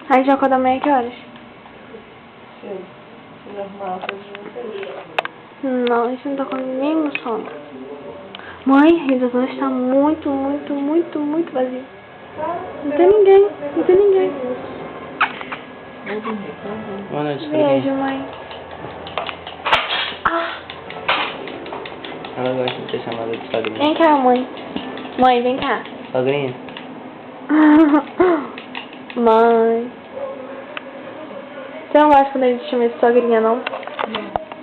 A gente vai acordar amanhã que horas? Cedo. Se arrumar as coisas de vocês. Não, a gente não tá com nem no sono. Mãe, a redação está muito, muito, muito, muito vazia. Não tem ninguém, não tem ninguém. Vou dormir, tá bom. Boa noite, Beijo, sogrinha. mãe. Ah! Ela gosta de ser chamada de sogrinha. Vem cá, mãe. Mãe, vem cá. Sogrinha? Mãe. Você não gosta quando a gente chama de sogrinha, não? Não.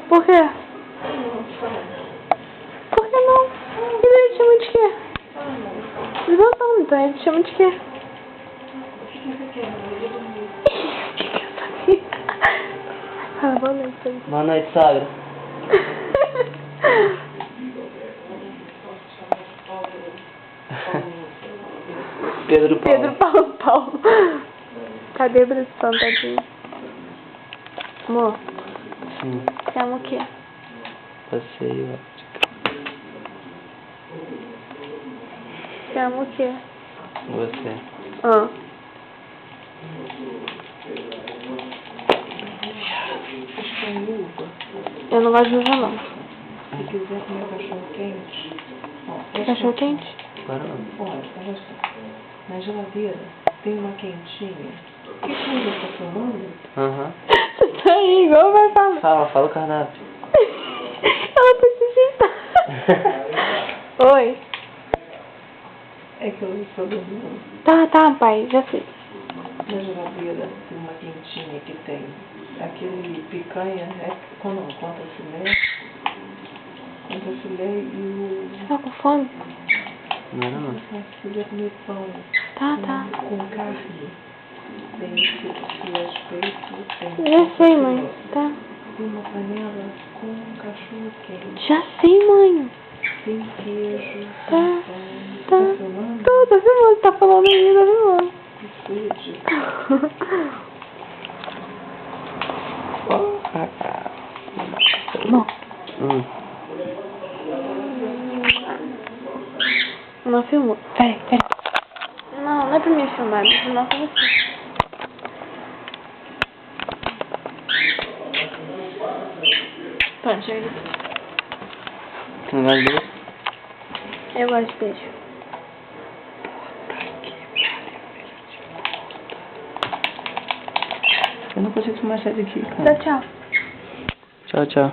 Por quê? Não, sai. Por que não? E a gente chama de quê? Ah, não. Eles não estão, então a gente chama de quê? O que você quer? Eu vou dormir. Fala, boa noite, sogrinha. Boa noite, sogra. Pedro Paulo. Pedro Paulo. Cadê Bruno tadinho? Amor, Sim, você ama o quê? passeio óptico. Você ama o quê? Você. Ah. Acho que é uva. Eu não gosto de uva, não. Se quiser comer cachorro quente. Ó, Cachorro quente? Claro não. Olha só. Na geladeira tem uma quentinha. Que coisa tá tomando? Aham. Você tá aí igual vai falar. Fala o cardápio. Ela tá se sentando. Oi. É que eu estou dormindo. Tá, pai, já sei. Na geladeira tem uma quentinha que tem aquele picanha, conta filé. Conta filé e Você tá com fome? Não era não. se quiser comer pão Tá. com carne. Tem filé de peito, tem Já sei, mãe. Tá. tem uma panela com cachorro quente, Já sei, mãe. tem queijo, Tá. tem Tá. pão. Tá filmando? Tá filmando, tá falando aí, tá filmando. Que sede. Porra, cara. Bom, não filmou. Peraí. Não é pra mim filmar, é pra filmar com você. Pronto, chega aqui. Não gosta dele? Eu gosto de beijo. Eu não consigo mais sair daqui, cara. Tchau. Tchau, tchau.